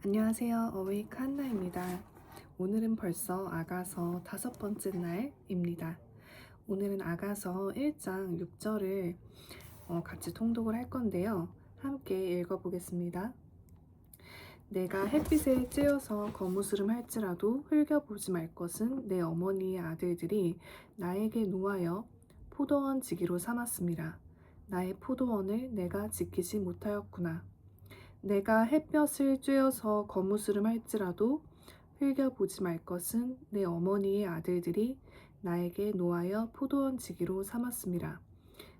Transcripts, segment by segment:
안녕하세요. 어웨이크 한나입니다. 오늘은 벌써 아가서 5번째 날입니다. 오늘은 아가서 1장 6절을 같이 통독을 할 건데요. 함께 읽어보겠습니다. 내가 햇빛에 쬐어서 거무스름 할지라도 흘겨보지 말 것은 내 어머니의 아들들이 나에게 노하여 포도원 지기로 삼았습니다. 나의 포도원을 내가 지키지 못하였구나. 내가 햇볕을 쬐어서 거무스름 할지라도 흘겨보지 말 것은 내 어머니의 아들들이 나에게 노하여 포도원 지기로 삼았습니다.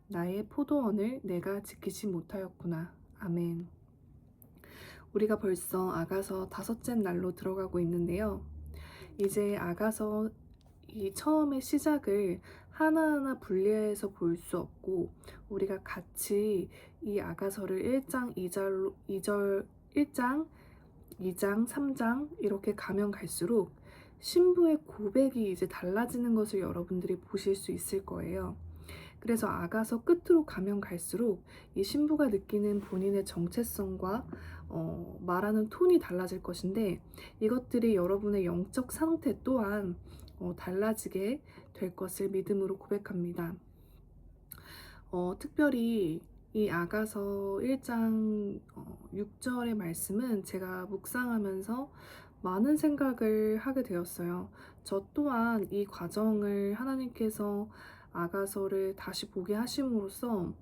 나의 포도원을 내가 지키지 못하였구나. 아멘. 우리가 벌써 아가서 5째 날로 들어가고 있는데요. 이제 아가서 이 처음의 시작을 하나하나 분리해서 볼 수 없고 우리가 같이 이 아가서를 1장 1장, 2장, 3장 이렇게 가면 갈수록 신부의 고백이 이제 달라지는 것을 여러분들이 보실 수 있을 거예요. 그래서 아가서 끝으로 가면 갈수록 이 신부가 느끼는 본인의 정체성과 말하는 톤이 달라질 것인데 이것들이 여러분의 영적 상태 또한 달라지게 될 것을 믿음으로 고백합니다. 특별히 이 아가서 1장 6절의 말씀은 제가 묵상하면서 많은 생각을 하게 되었어요. 저 또한 이 과정을 하나님께서 아가서를 다시 보게 하심으로써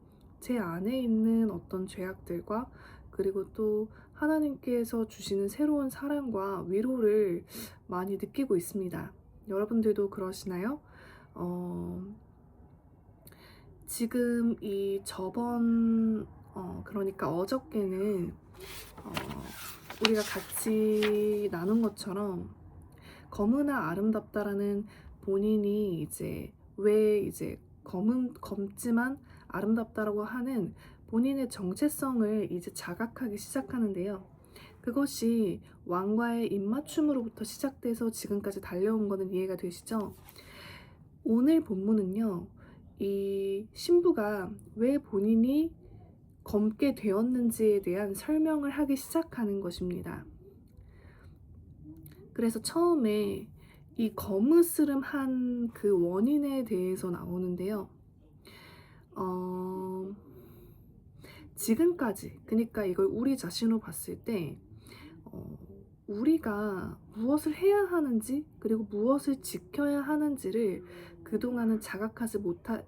제 안에 있는 어떤 죄악들과 그리고 또 하나님께서 주시는 새로운 사랑과 위로를 많이 느끼고 있습니다. 여러분들도 그러시나요? 지금 이 그러니까 어저께는 우리가 같이 나눈 것처럼 검으나 아름답다라는 본인이 이제 왜 이제 검지만 아름답다라고 하는 본인의 정체성을 이제 자각하기 시작하는데요. 그것이 왕과의 입맞춤으로부터 시작돼서 지금까지 달려온 거는 이해가 되시죠? 오늘 본문은요, 이 신부가 왜 본인이 검게 되었는지에 대한 설명을 하기 시작하는 것입니다. 그래서 처음에 이 거무스름한 그 원인에 대해서 나오는데요. 지금까지, 그러니까 이걸 우리 자신으로 봤을 때 우리가 무엇을 해야 하는지 그리고 무엇을 지켜야 하는지를 그동안은 자각하지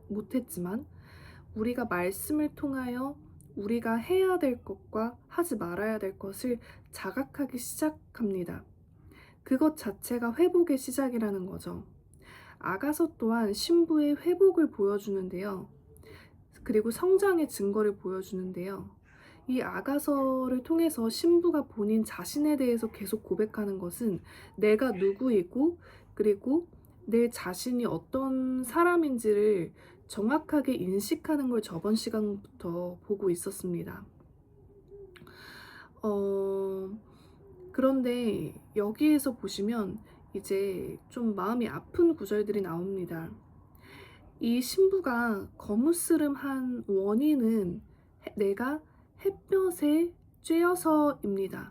못했지만 우리가 말씀을 통하여 우리가 해야 될 것과 하지 말아야 될 것을 자각하기 시작합니다. 그것 자체가 회복의 시작이라는 거죠. 아가서 또한 신부의 회복을 보여주는데요. 그리고 성장의 증거를 보여주는데요. 이 아가서를 통해서 신부가 본인 자신에 대해서 계속 고백하는 것은 내가 누구이고 그리고 내 자신이 어떤 사람인지를 정확하게 인식하는 걸 저번 시간부터 보고 있었습니다. 그런데 여기에서 보시면 이제 좀 마음이 아픈 구절들이 나옵니다. 이 신부가 거무스름한 원인은 내가 햇볕에 쬐어서입니다.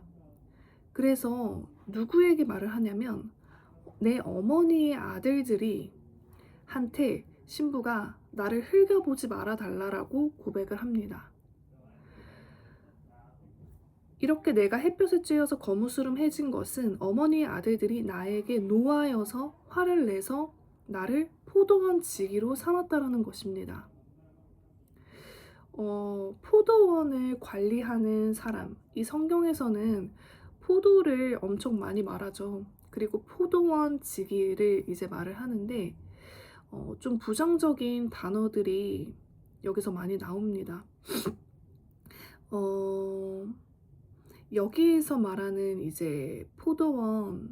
그래서 누구에게 말을 하냐면 내 어머니의 아들들이 한테 신부가 나를 흘겨보지 말아 달라라고 고백을 합니다. 이렇게 내가 햇볕에 쬐어서 거무스름해진 것은 어머니의 아들들이 나에게 노하여서 화를 내서 나를 포도원 지기로 삼았다라는 것입니다. 포도원을 관리하는 사람, 이 성경에서는 포도를 엄청 많이 말하죠. 그리고 포도원 지기를 이제 말을 하는데 좀 부정적인 단어들이 여기서 많이 나옵니다. 여기에서 말하는 이제 포도원을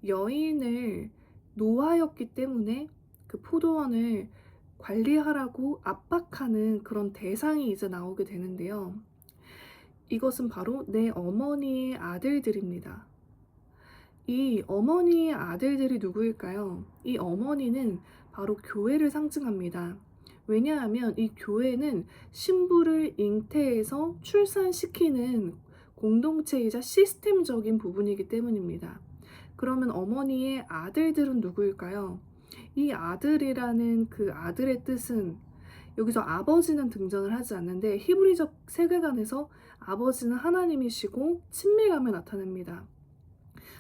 여인을 노하였기 때문에 그 포도원을 관리하라고 압박하는 그런 대상이 이제 나오게 되는데요. 이것은 바로 내 어머니의 아들들입니다. 이 어머니의 아들들이 누구일까요? 이 어머니는 바로 교회를 상징합니다. 왜냐하면 이 교회는 신부를 잉태해서 출산시키는 공동체이자 시스템적인 부분이기 때문입니다. 그러면 어머니의 아들들은 누구일까요? 이 아들이라는 그 아들의 뜻은 여기서 아버지는 등장을 하지 않는데 히브리적 세계관에서 아버지는 하나님이시고 친밀감을 나타냅니다.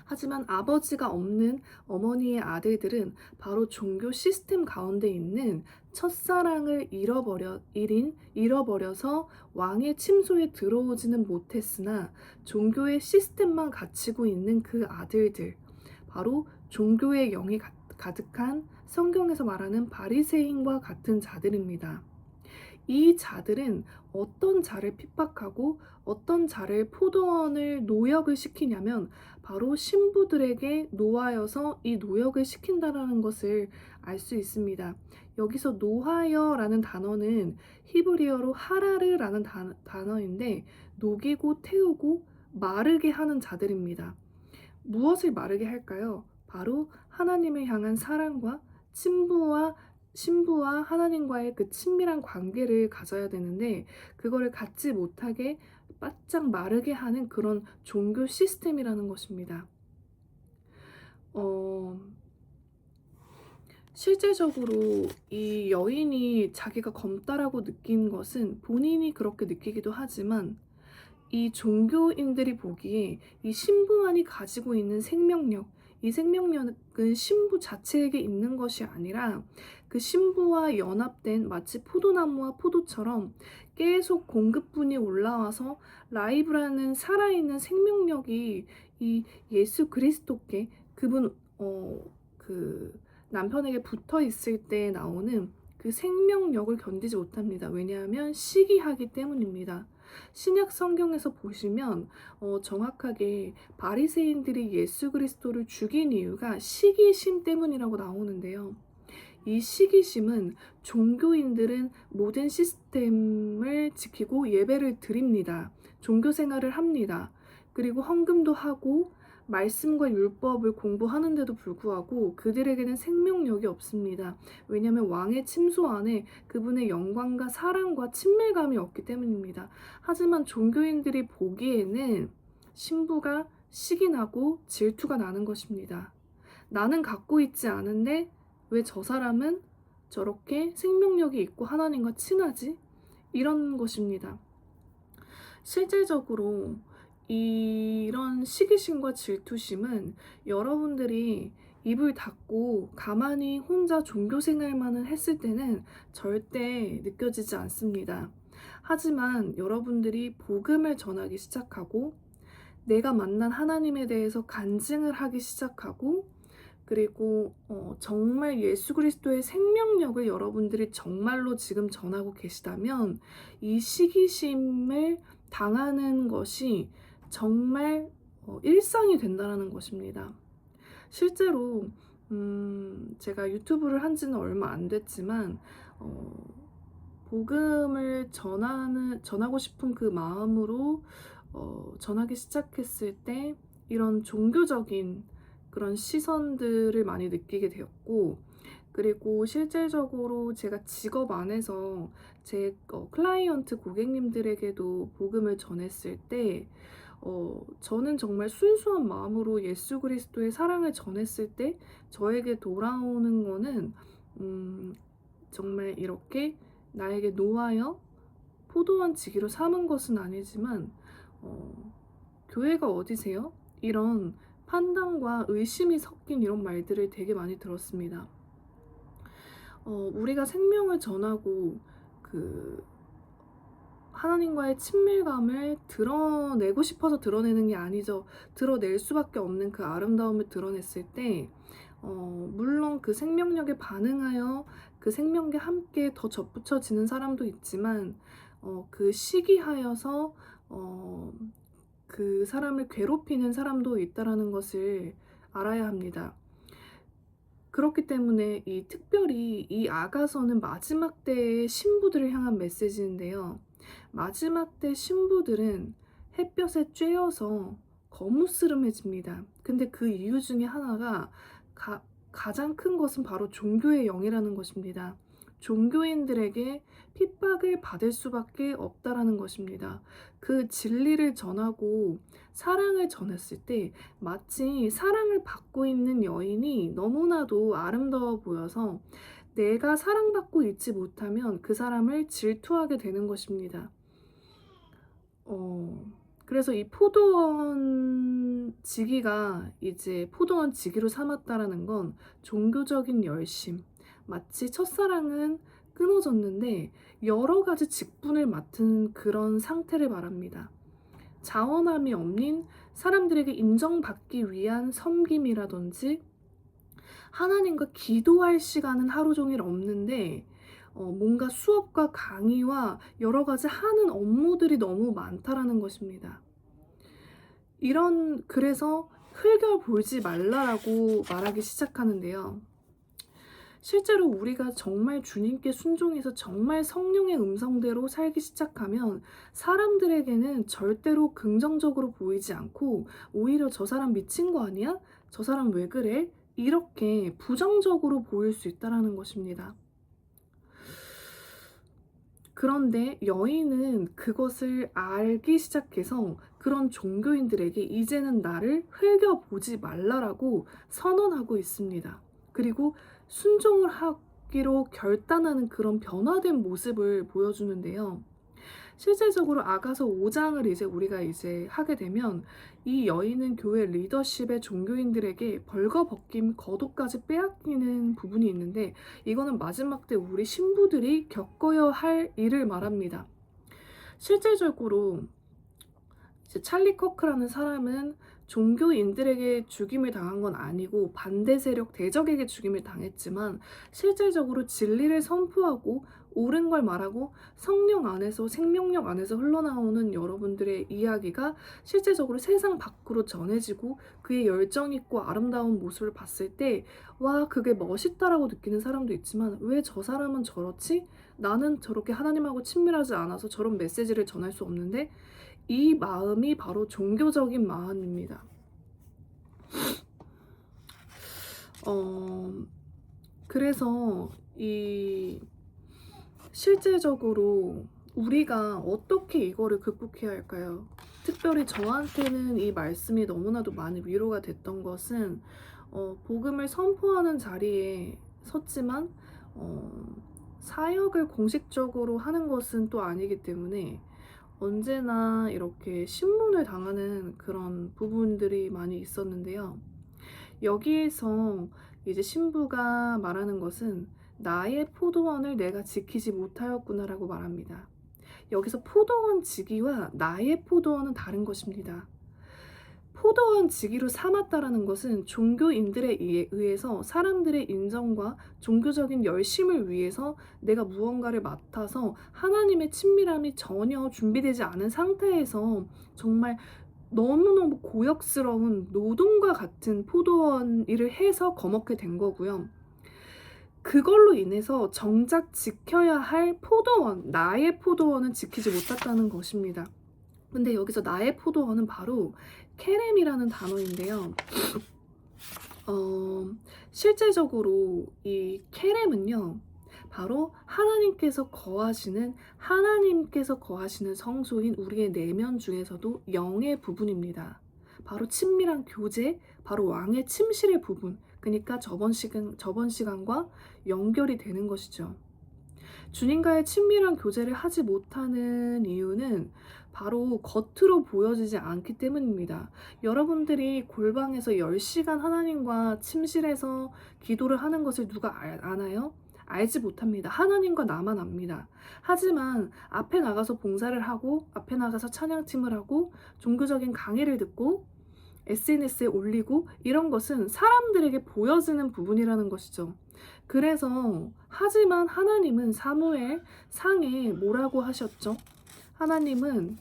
하지만 아버지가 없는 어머니의 아들들은 바로 종교 시스템 가운데 있는 첫사랑을 잃어버려서 왕의 침소에 들어오지는 못했으나 종교의 시스템만 갖추고 있는 그 아들들, 바로 종교의 영이 가득한 성경에서 말하는 바리새인과 같은 자들입니다. 이 자들은 어떤 자를 핍박하고 어떤 자를 포도원을 노역을 시키냐면 바로 신부들에게 노하여서 이 노역을 시킨다라는 것을 알 수 있습니다. 여기서 노하여라는 단어는 히브리어로 하라르라는 단어인데 녹이고 태우고 마르게 하는 자들입니다. 무엇을 마르게 할까요? 바로 하나님을 향한 사랑과 신부와 하나님과의 그 친밀한 관계를 가져야 되는데 그거를 갖지 못하게 바짝 마르게 하는 그런 종교 시스템이라는 것입니다. 실제적으로 이 여인이 자기가 검다라고 느낀 것은 본인이 그렇게 느끼기도 하지만 이 종교인들이 보기에 이 신부만이 가지고 있는 생명력, 이 생명력은 신부 자체에게 있는 것이 아니라 그 신부와 연합된 마치 포도나무와 포도처럼 계속 공급분이 올라와서 라이브라는 살아있는 생명력이 이 예수 그리스도께 그분 그 남편에게 붙어 있을 때 나오는 그 생명력을 견디지 못합니다. 왜냐하면 시기하기 때문입니다. 신약 성경에서 보시면 정확하게 바리새인들이 예수 그리스도를 죽인 이유가 시기심 때문이라고 나오는데요. 이 시기심은 종교인들은 모든 시스템을 지키고 예배를 드립니다. 종교 생활을 합니다. 그리고 헌금도 하고 말씀과 율법을 공부하는데도 불구하고 그들에게는 생명력이 없습니다. 왜냐하면 왕의 침소 안에 그분의 영광과 사랑과 친밀감이 없기 때문입니다. 하지만 종교인들이 보기에는 신부가 식이 나고 질투가 나는 것입니다. 나는 갖고 있지 않은데 왜 저 사람은 저렇게 생명력이 있고 하나님과 친하지? 이런 것입니다. 실질적으로 이런 시기심과 질투심은 여러분들이 입을 닫고 가만히 혼자 종교 생활만을 했을 때는 절대 느껴지지 않습니다. 하지만 여러분들이 복음을 전하기 시작하고 내가 만난 하나님에 대해서 간증을 하기 시작하고 그리고 정말 예수 그리스도의 생명력을 여러분들이 정말로 지금 전하고 계시다면 이 시기심을 당하는 것이 정말 일상이 된다는 것입니다. 실제로 제가 유튜브를 한 지는 얼마 안 됐지만 복음을 전하고 싶은 그 마음으로 전하기 시작했을 때 이런 종교적인 그런 시선들을 많이 느끼게 되었고 그리고 실질적으로 제가 직업 안에서 제 클라이언트 고객님들에게도 복음을 전했을 때 저는 정말 순수한 마음으로 예수 그리스도의 사랑을 전했을 때 저에게 돌아오는 거는 정말 이렇게 나에게 노하여 포도원 지기로 삼은 것은 아니지만 교회가 어디세요? 이런 판단과 의심이 섞인 이런 말들을 되게 많이 들었습니다. 우리가 생명을 전하고 그 하나님과의 친밀감을 드러내고 싶어서 드러내는 게 아니죠. 드러낼 수밖에 없는 그 아름다움을 드러냈을 때 물론 그 생명력에 반응하여 그 생명과 함께 더 접붙여지는 사람도 있지만 그 시기하여서 그 사람을 괴롭히는 사람도 있다라는 것을 알아야 합니다. 그렇기 때문에 특별히 이 아가서는 마지막 때의 신부들을 향한 메시지인데요. 마지막 때 신부들은 햇볕에 쬐어서 거무스름해집니다. 근데 그 이유 중에 하나가 가장 큰 것은 바로 종교의 영이라는 것입니다. 종교인들에게 핍박을 받을 수밖에 없다라는 것입니다. 그 진리를 전하고 사랑을 전했을 때 마치 사랑을 받고 있는 여인이 너무나도 아름다워 보여서 내가 사랑받고 있지 못하면 그 사람을 질투하게 되는 것입니다. 그래서 이 포도원 지기가 이제 포도원 지기로 삼았다라는 건 종교적인 열심, 마치 첫사랑은 끊어졌는데 여러 가지 직분을 맡은 그런 상태를 말합니다. 자원함이 없는 사람들에게 인정받기 위한 섬김이라든지 하나님과 기도할 시간은 하루 종일 없는데 뭔가 수업과 강의와 여러 가지 하는 업무들이 너무 많다라는 것입니다. 그래서 흙을 보지 말라라고 말하기 시작하는데요. 실제로 우리가 정말 주님께 순종해서 정말 성령의 음성대로 살기 시작하면 사람들에게는 절대로 긍정적으로 보이지 않고 오히려 저 사람 미친 거 아니야? 저 사람 왜 그래? 이렇게 부정적으로 보일 수 있다는 것입니다. 그런데 여인은 그것을 알기 시작해서 그런 종교인들에게 이제는 나를 흘겨보지 말라라고 선언하고 있습니다. 그리고 순종을 하기로 결단하는 그런 변화된 모습을 보여주는데요. 실질적으로 아가서 5장을 이제 우리가 이제 하게 되면 이 여인은 교회 리더십의 종교인들에게 벌거벗김 거독까지 빼앗기는 부분이 있는데 이거는 마지막 때 우리 신부들이 겪어야 할 일을 말합니다. 실질적으로 이제 찰리 커크라는 사람은 종교인들에게 죽임을 당한 건 아니고 반대 세력 대적에게 죽임을 당했지만 실질적으로 진리를 선포하고 옳은 걸 말하고 성령 안에서 생명력 안에서 흘러나오는 여러분들의 이야기가 실질적으로 세상 밖으로 전해지고 그의 열정 있고 아름다운 모습을 봤을 때 와 그게 멋있다라고 느끼는 사람도 있지만 왜 저 사람은 저렇지? 나는 저렇게 하나님하고 친밀하지 않아서 저런 메시지를 전할 수 없는데 이 마음이 바로 종교적인 마음입니다. 그래서 실제적으로 우리가 어떻게 이거를 극복해야 할까요? 특별히 저한테는 이 말씀이 너무나도 많이 위로가 됐던 것은 복음을 선포하는 자리에 섰지만 사역을 공식적으로 하는 것은 또 아니기 때문에 언제나 이렇게 신문을 당하는 그런 부분들이 많이 있었는데요. 여기에서 이제 신부가 말하는 것은 나의 포도원을 내가 지키지 못하였구나라고 말합니다. 여기서 포도원 지기와 나의 포도원은 다른 것입니다. 포도원 지기로 삼았다라는 것은 종교인들에 의해서 사람들의 인정과 종교적인 열심을 위해서 내가 무언가를 맡아서 하나님의 친밀함이 전혀 준비되지 않은 상태에서 정말 너무너무 고역스러운 노동과 같은 포도원 일을 해서 거먹게 된 거고요. 그걸로 인해서 정작 지켜야 할 포도원, 나의 포도원은 지키지 못했다는 것입니다. 근데 여기서 나의 포도원은 바로 케렘이라는 단어인데요. 실제적으로 이 케렘은요, 바로 하나님께서 거하시는 성소인 우리의 내면 중에서도 영의 부분입니다. 바로 친밀한 교제, 바로 왕의 침실의 부분, 그러니까 저번 시간과 연결이 되는 것이죠. 주님과의 친밀한 교제를 하지 못하는 이유는 바로 겉으로 보여지지 않기 때문입니다. 여러분들이 골방에서 10시간 하나님과 침실에서 기도를 하는 것을 누가 아나요? 알지 못합니다. 하나님과 나만 압니다. 하지만 앞에 나가서 봉사를 하고 앞에 나가서 찬양팀을 하고 종교적인 강의를 듣고 SNS에 올리고 이런 것은 사람들에게 보여지는 부분이라는 것이죠. 그래서 하지만 하나님은 사무엘 상에 뭐라고 하셨죠? 하나님은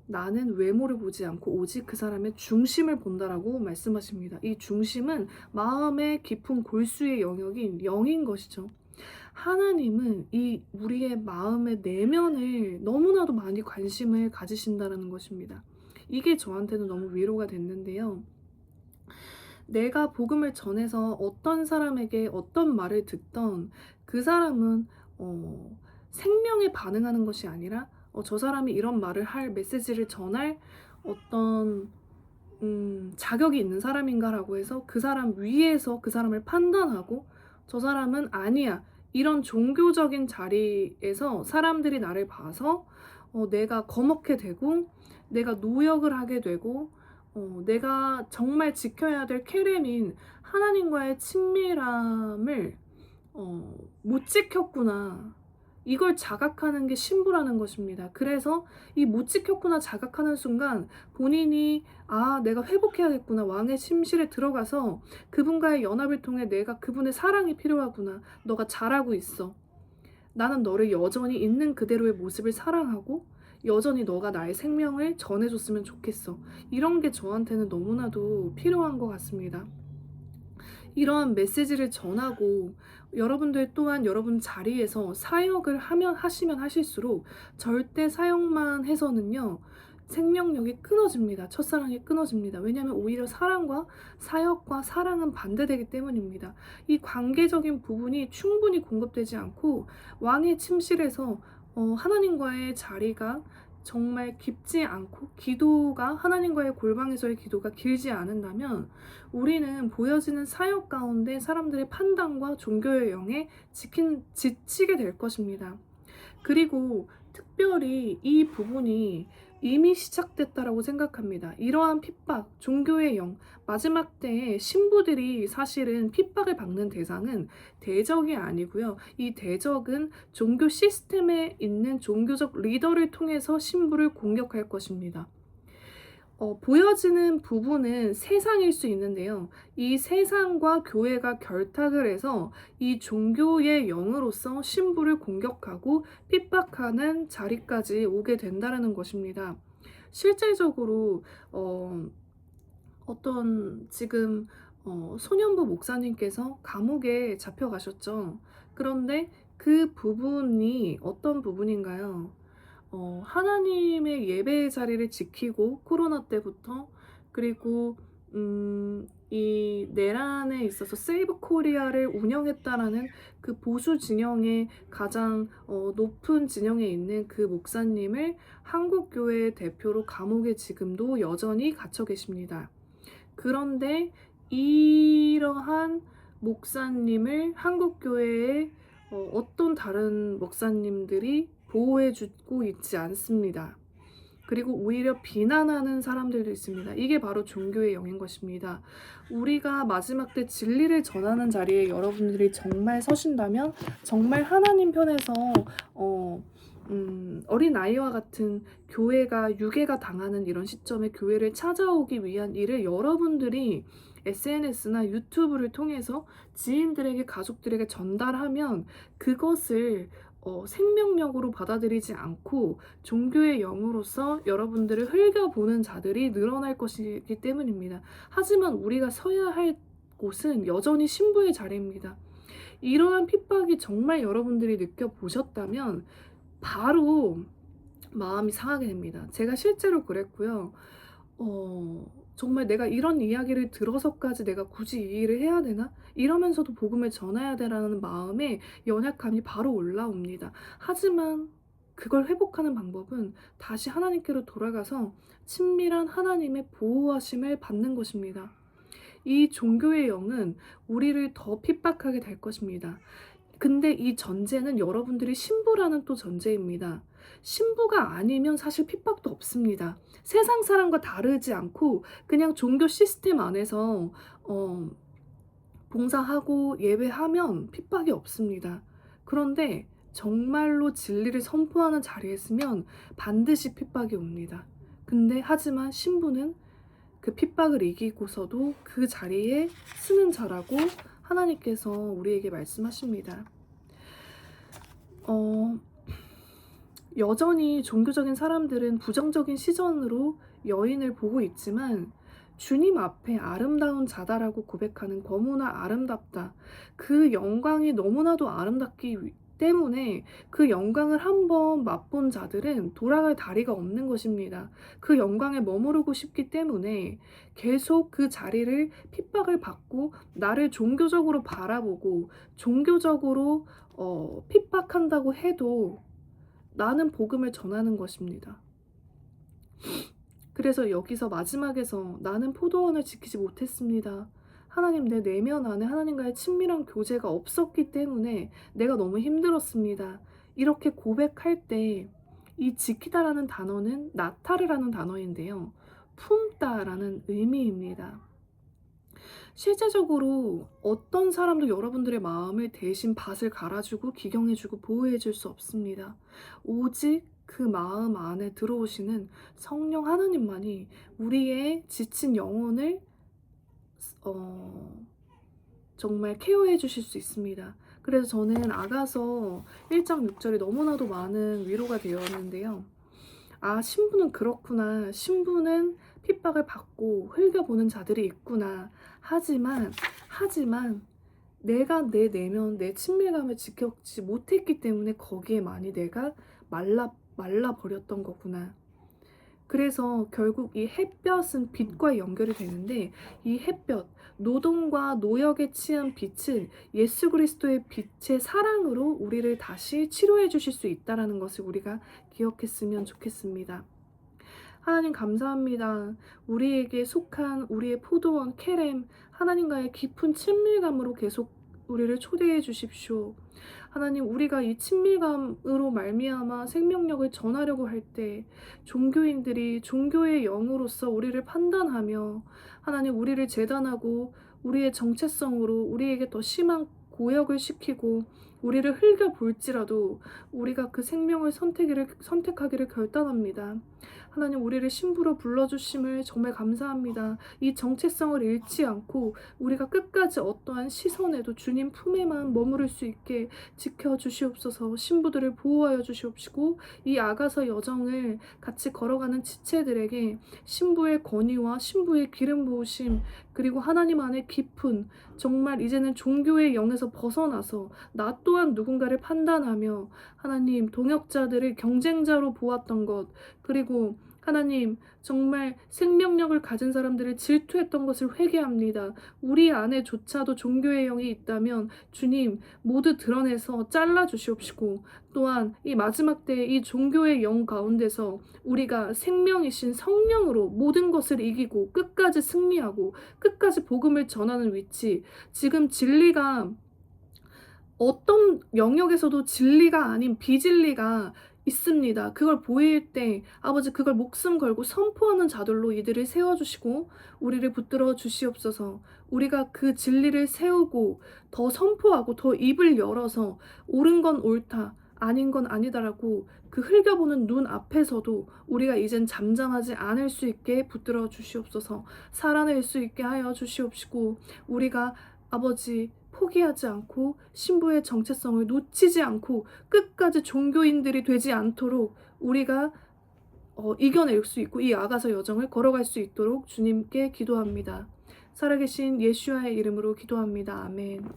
나는 외모를 보지 않고 오직 그 사람의 중심을 본다라고 말씀하십니다. 이 중심은 마음의 깊은 골수의 영역인 영인 것이죠. 하나님은 이 우리의 마음의 내면을 너무나도 많이 관심을 가지신다는 것입니다. 이게 저한테는 너무 위로가 됐는데요. 내가 복음을 전해서 어떤 사람에게 어떤 말을 듣던 그 사람은 생명에 반응하는 것이 아니라 저 사람이 이런 말을 할 메시지를 전할 어떤 자격이 있는 사람인가라고 해서 그 사람 위에서 그 사람을 판단하고 저 사람은 아니야. 이런 종교적인 자리에서 사람들이 나를 봐서 내가 거먹게 되고 내가 노역을 하게 되고 내가 정말 지켜야 될 케렘인 하나님과의 친밀함을 못 지켰구나. 이걸 자각하는 게 신부라는 것입니다. 그래서 이 못 지켰구나 자각하는 순간 본인이 내가 회복해야겠구나. 왕의 침실에 들어가서 그분과의 연합을 통해 내가 그분의 사랑이 필요하구나. 너가 잘하고 있어. 나는 너를 여전히 있는 그대로의 모습을 사랑하고 여전히 너가 나의 생명을 전해줬으면 좋겠어. 이런 게 저한테는 너무나도 필요한 것 같습니다. 이러한 메시지를 전하고 여러분들 또한 여러분 자리에서 사역을 하시면 하실수록 절대 사역만 해서는요 생명력이 끊어집니다. 첫사랑이 끊어집니다. 왜냐하면 오히려 사랑과 사역과 사랑은 반대되기 때문입니다. 이 관계적인 부분이 충분히 공급되지 않고 왕의 침실에서 하나님과의 자리가 정말 깊지 않고 기도가 하나님과의 골방에서의 기도가 길지 않은다면 우리는 보여지는 사역 가운데 사람들의 판단과 종교의 영에 지치게 될 것입니다. 그리고 특별히 이 부분이 이미 시작됐다라고 생각합니다. 이러한 핍박, 종교의 영, 마지막 때에 신부들이 사실은 핍박을 받는 대상은 대적이 아니고요. 이 대적은 종교 시스템에 있는 종교적 리더를 통해서 신부를 공격할 것입니다. 보여지는 부분은 세상일 수 있는데요. 이 세상과 교회가 결탁을 해서 이 종교의 영으로서 신부를 공격하고 핍박하는 자리까지 오게 된다는 것입니다. 실제적으로 어떤 지금 소년부 목사님께서 감옥에 잡혀가셨죠. 그런데 그 부분이 어떤 부분인가요? 하나님의 예배의 자리를 지키고 코로나 때부터 그리고 이 내란에 있어서 세이브 코리아를 운영했다라는 그 보수 진영의 가장 높은 진영에 있는 그 목사님을 한국교회 대표로 감옥에 지금도 여전히 갇혀 계십니다. 그런데 이러한 목사님을 한국교회의 어떤 다른 목사님들이 보호해주고 있지 않습니다. 그리고 오히려 비난하는 사람들도 있습니다. 이게 바로 종교의 영인 것입니다. 우리가 마지막 때 진리를 전하는 자리에 여러분들이 정말 서신다면 정말 하나님 편에서 어린아이와 같은 교회가 유괴가 당하는 이런 시점에 교회를 찾아오기 위한 일을 여러분들이 SNS나 유튜브를 통해서 지인들에게 가족들에게 전달하면 그것을 생명력으로 받아들이지 않고 종교의 영으로서 여러분들을 흘겨보는 자들이 늘어날 것이기 때문입니다. 하지만 우리가 서야 할 곳은 여전히 신부의 자리입니다. 이러한 핍박이 정말 여러분들이 느껴보셨다면 바로 마음이 상하게 됩니다. 제가 실제로 그랬고요. 정말 내가 이런 이야기를 들어서까지 내가 굳이 이 일을 해야 되나? 이러면서도 복음을 전해야 되라는 마음에 연약함이 바로 올라옵니다. 하지만 그걸 회복하는 방법은 다시 하나님께로 돌아가서 친밀한 하나님의 보호하심을 받는 것입니다. 이 종교의 영은 우리를 더 핍박하게 될 것입니다. 근데 이 전제는 여러분들이 신부라는 또 전제입니다. 신부가 아니면 사실 핍박도 없습니다. 세상 사람과 다르지 않고 그냥 종교 시스템 안에서 봉사하고 예배하면 핍박이 없습니다. 그런데 정말로 진리를 선포하는 자리에 있으면 반드시 핍박이 옵니다. 근데 하지만 신부는 그 핍박을 이기고서도 그 자리에 쓰는 자라고 하나님께서 우리에게 말씀하십니다. 여전히 종교적인 사람들은 부정적인 시선으로 여인을 보고 있지만 주님 앞에 아름다운 자다라고 고백하는 너무나 아름답다. 그 영광이 너무나도 아름답기 때문에 그 영광을 한번 맛본 자들은 돌아갈 다리가 없는 것입니다. 그 영광에 머무르고 싶기 때문에 계속 그 자리를 핍박을 받고 나를 종교적으로 바라보고 종교적으로 핍박한다고 해도 나는 복음을 전하는 것입니다. 그래서 여기서 마지막에서 나는 포도원을 지키지 못했습니다. 하나님, 내 내면 안에 하나님과의 친밀한 교제가 없었기 때문에 내가 너무 힘들었습니다. 이렇게 고백할 때 이 지키다라는 단어는 나타르라는 단어인데요. 품다라는 의미입니다. 실제적으로 어떤 사람도 여러분들의 마음을 대신 밭을 갈아주고 기경해주고 보호해줄 수 없습니다. 오직 그 마음 안에 들어오시는 성령 하나님만이 우리의 지친 영혼을 정말 케어해 주실 수 있습니다. 그래서 저는 아가서 1장 6절이 너무나도 많은 위로가 되었는데요. 아, 신부는 그렇구나. 신부는 핍박을 받고 흘겨보는 자들이 있구나. 하지만 내가 내 내면 내 친밀감을 지켰지 못했기 때문에 거기에 많이 내가 말라 버렸던 거구나. 그래서 결국 이 햇볕은 빛과 연결이 되는데 이 햇볕, 노동과 노역에 취한 빛은 예수 그리스도의 빛의 사랑으로 우리를 다시 치료해 주실 수 있다는 것을 우리가 기억했으면 좋겠습니다. 하나님 감사합니다. 우리에게 속한 우리의 포도원 케렘, 하나님과의 깊은 친밀감으로 계속 우리를 초대해 주십시오. 하나님, 우리가 이 친밀감으로 말미암아 생명력을 전하려고 할 때 종교인들이 종교의 영으로서 우리를 판단하며 하나님, 우리를 재단하고 우리의 정체성으로 우리에게 더 심한 고역을 시키고 우리를 흘겨볼지라도 우리가 그 생명을 선택하기를 결단합니다. 하나님, 우리를 신부로 불러주심을 정말 감사합니다. 이 정체성을 잃지 않고 우리가 끝까지 어떠한 시선에도 주님 품에만 머무를 수 있게 지켜주시옵소서. 신부들을 보호하여 주시옵시고 이 아가서 여정을 같이 걸어가는 지체들에게 신부의 권위와 신부의 기름 부으심, 그리고 하나님 안에 깊은 정말 이제는 종교의 영에서 벗어나서 나 또한 누군가를 판단하며 하나님, 동역자들을 경쟁자로 보았던 것, 그리고 하나님, 정말 생명력을 가진 사람들을 질투했던 것을 회개합니다. 우리 안에조차도 종교의 영이 있다면 주님 모두 드러내서 잘라주시옵시고, 또한 이 마지막 때에 이 종교의 영 가운데서 우리가 생명이신 성령으로 모든 것을 이기고 끝까지 승리하고 끝까지 복음을 전하는 위치, 지금 진리가 어떤 영역에서도 진리가 아닌 비진리가 있습니다. 그걸 보일 때 아버지, 그걸 목숨 걸고 선포하는 자들로 이들을 세워주시고 우리를 붙들어 주시옵소서. 우리가 그 진리를 세우고 더 선포하고 더 입을 열어서 옳은 건 옳다, 아닌 건 아니다라고 그 흘겨보는 눈 앞에서도 우리가 이젠 잠잠하지 않을 수 있게 붙들어 주시옵소서. 살아낼 수 있게 하여 주시옵시고 우리가 아버지 포기하지 않고 신부의 정체성을 놓치지 않고 끝까지 종교인들이 되지 않도록 우리가 이겨낼 수 있고 이 아가서 여정을 걸어갈 수 있도록 주님께 기도합니다. 살아계신 예수와의 이름으로 기도합니다. 아멘.